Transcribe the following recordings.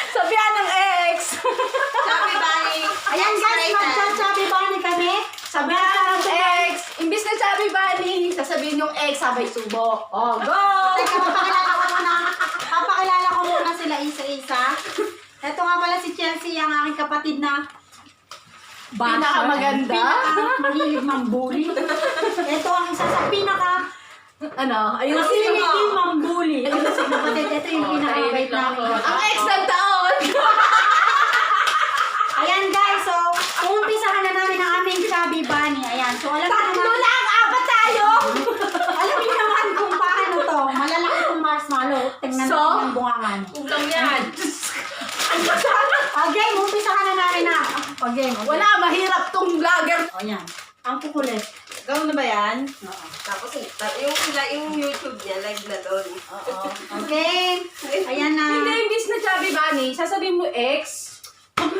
Sabihan ng ex. Chubby Bunny. Ayan guys, magcha-chubby bunny kami. Sabihan ng ex. Imbis na Chubby Bunny, sasabihin yung ex sabay subo. Oh, go! Teka, papakilala ko muna sila isa-isa. Ito nga pala si Chelsea, ang aking kapatid na Pinakamaganda. Pinaka-mahilig mambuli. Ito ang isa sa pinaka Ano? Ayun facility mambuli. Ito si kapatid, ito yung pinaka-bait namin. Ang ex ng taon. Ayan guys, so umumpisahan na namin ang aming chubby bunny. Ayan, so alam niyo Tatlo naman, lang, apat tayo. alam niyo naman kung paano to. Malalaki itong marshmallow. Tingnan So? natin yung bungangan. Ulam yan. Okay, umumpisahan na namin na. Okay, Wala, mahirap tong vlogger. O yan, ang kukulit. Ikaw na ba yan? Oo. Tapos yung YouTube niya, live na doon. Oo. Okay, ayan na. Hindi, imbis na Chubby Bunny, sasabihin mo ex. Wag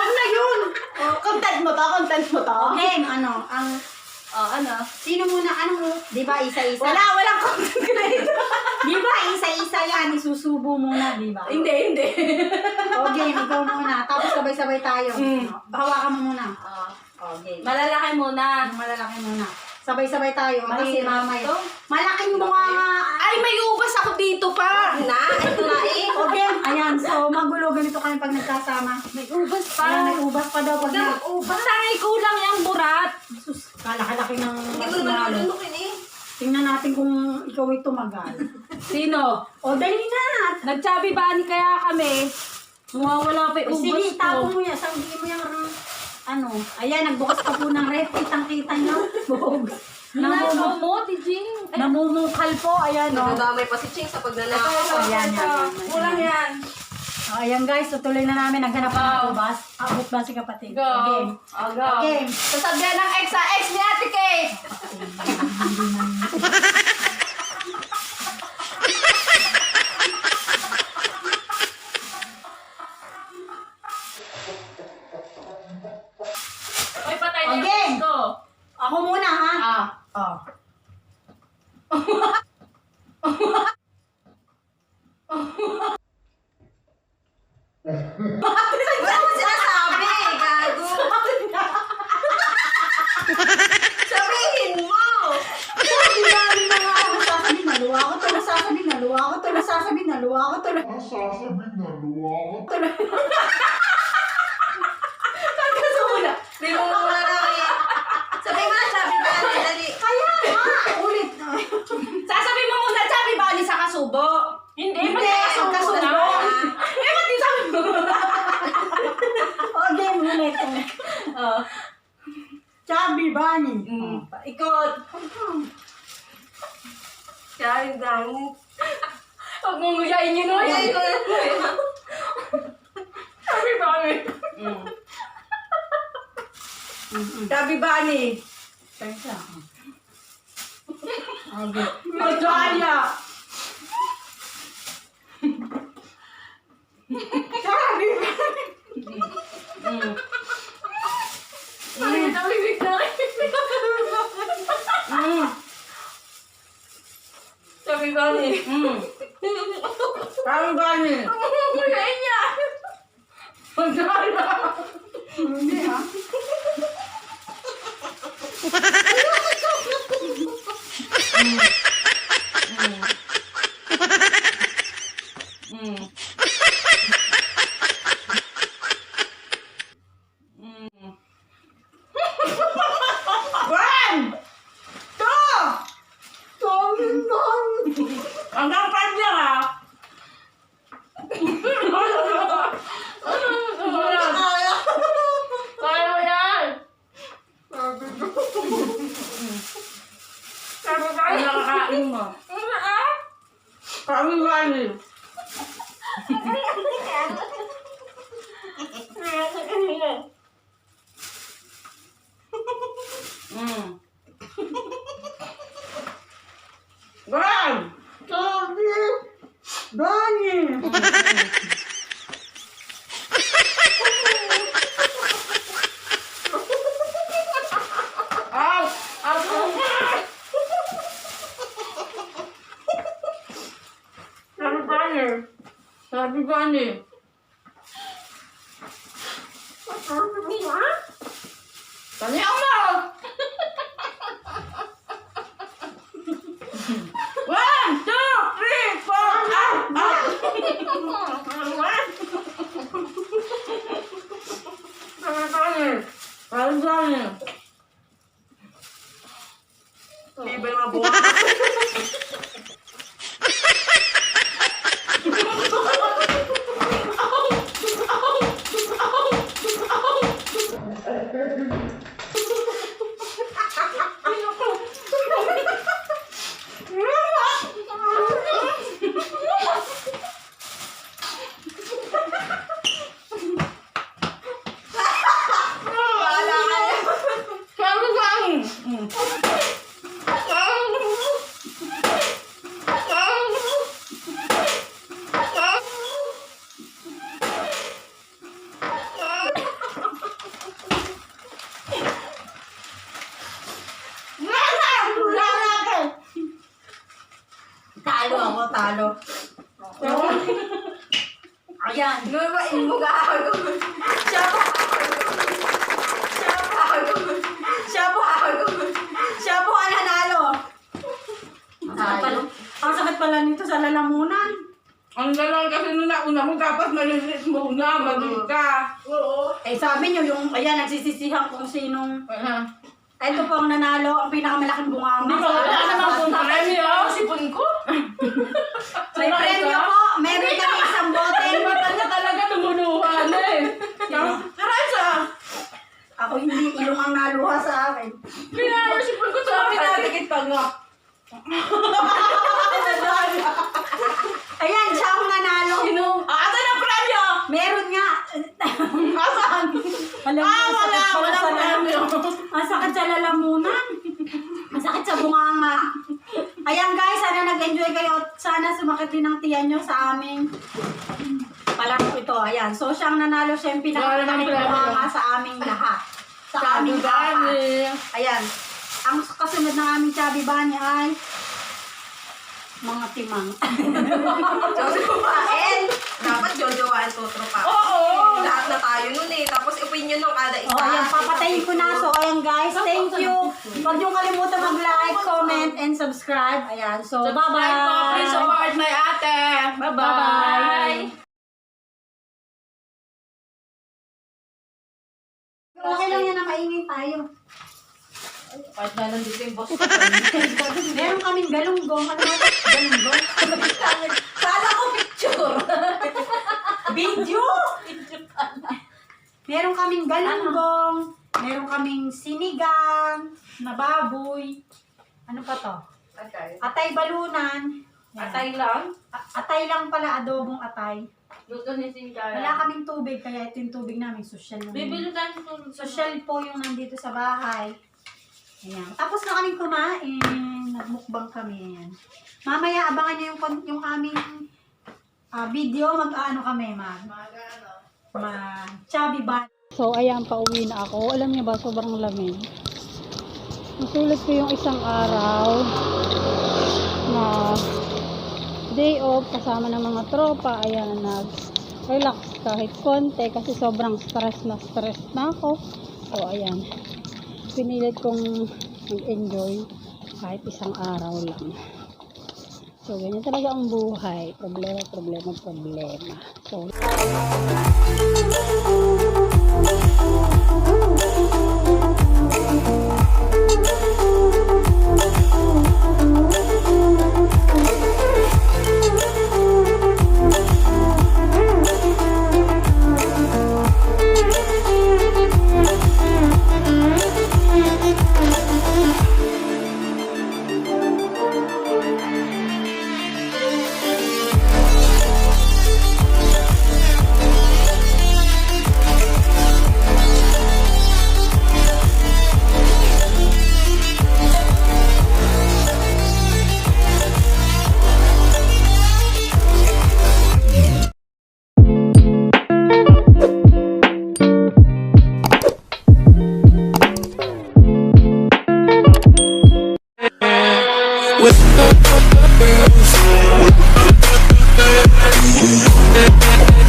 na yun. Content mo to. Okay, ano, ang, Ano? sino muna, ano, di ba, isa-isa? Walang content creator. Di ba, isa-isa yan, isusubo muna, di ba? Hindi. Okay, ikaw muna, tapos sabay-sabay tayo. Hawakan mo muna. Okay. Malalaki muna. Ang malalaki muna. Sabay-sabay tayo, kasi Mahirap mamay. to. Malaking bunga nga. Ay, may ubas ako dito pa. Ito na eh. Okay, ayan, so magulo ganito kami pag nagkasama. May ubas Ayan, pa. may ubas pa daw pag na. Tangay kulang yung burat. Sus, kalaki-laki ng Hindi mo naman marshmallow. lulunukin eh. Tingnan natin kung ikaw ay tumagal. Sino? O, dali na! Nag-Chubby Bunny kaya kami. Mawawala pa yung ubas Sige, ko. tapo mo yan. Sabi mo yung ano. Ayan, nagbukas pa po ng ref. Kitang-kita nyo. Nanato mo, Tijing. Namumukal po. Ayan, o. Nadamay pa si Ching sa paglalako. Ayan, yan. Kulang yan. O, ayan guys, tutuloy na namin. Naghanap ng ubas. Abot ba si kapatid? Go. Okay. Go. Okay. Sasabihan ng ex sa ex ni Ate Kate. Ay, patay na yung Okay. ex ko. Ako muna, ha? Oh. Ano mo sinasabi? Gago. Sabihin mo. Sabi na nga ako sasabihin na luwa ko tuloy, sasabihin na luwa ko tuloy, sasabihin na luwa ko tuloy. Kasuna. Di mo muna na eh. Sabihin mo na, Chubby Bunny. Dali. Kaya nga! Ulit. Sasabihin mo muna, Chubby Bunny sa kasubo. Hindi, Hindi, magkakasubo kasubo. na. Eh, ba't di sabi mo? Okay, ulit. Chubby Bunny. Ikot. Chubby Bunny. Huwag mong nguyain yun, Noy. Ay, ito na. Chubby Bunny. Chubby Bunny. Teka. Okay. Magkaya. Chubby Bunny. Ay, nabibig na. Chubby Bunny. Chubby Bunny. Nguyain niya. Magkaya. Hindi ha? nakakain mo. Sabi bali. Bang! Sabi! Bani! Ow! Sabi bali. Sabi bali. Tanya mo! One, two, three, four, Sabi bali. Libre mabuhay. Wala ka na. Sabi bali. Talo ako, talo. Ayan. Lumain mo gago. Siya po. Siya po. Siya po. Siya po ang nanalo. Ang sakit pala nito sa lalamunan. Ang galang kasi nung nauna mo, dapat malilit mo na, malilit ka. Oo. Eh sabi niyo yung, ayan, nagsisisihan kung sinong, Ano? ito po ang nanalo, ang pinakamalaking bunganga. Hindi ko alam naman kung premyo. Sipon ko. May premyo po, meron kami isang bote. Ay, mata niya talaga tumuluhan eh. Karasa. Ako hindi, ilong ang naluha sa akin. Kaya sipon ko sa akin. Pinapikit pa nga. Ayan, siya ang nanalo. Asan ang premyo? Meron nga. Asan? Alam mo, ang sakit pala wala sa premyo. Ang sakit sa lalamunan. Ang sakit sa bunganga. Ayan guys, sana nag-enjoy kayo. Sana sumakit din ang tiyan nyo sa aming palaro ito. Ayan. So, siyang nanalo. Siya yung pinakamalaking bunganga sa aming lahat. Sa aming lahat. Ayan. Ang kasunod ng aming Chubby Bunny ay mga timang. Diyos kumain. Dapat jojoan to tropa. Oo. Lahat na tayo nun eh. Tapos opinion ng kada isa. Oh, ayan, papatayin ko na. So, ayan guys, thank you. Huwag niyong kalimutan mag-like, comment, and subscribe. Ayan, so, bye-bye. Please support my ate. Bye-bye. Bye-bye. Okay lang yan na maingay tayo. Kahit na nandito yung boss ko. Meron kaming galunggong. Ano ba? Galunggong? Kala ko picture. Video! Meron kaming galunggong. Meron kaming sinigang na baboy. Ano pa to? Okay. Atay balunan. Yan. Atay lang. Atay lang pala, adobong atay. Luto ni Cynthia. Wala kaming tubig, kaya ito yung tubig namin. Social naman. Bibili tayo ng tubig. Social po yung nandito sa bahay. Ayan. Tapos na kaming kumain. Nagmukbang kami. Ayan. Mamaya, abangan niyo yung aming video. Mag-ano kami, Chubby Bunny. So, ayan, pauwi na ako. Alam niyo ba, sobrang lamig. Nasulat ko yung isang araw na day off kasama ng mga tropa. Ayan, nag-relax kahit konti kasi sobrang stress na ako. So, ayan. Pinilit kong mag-enjoy kahit isang araw lang. So, ganyan talaga ang buhay. Problema. So, We'll be right back.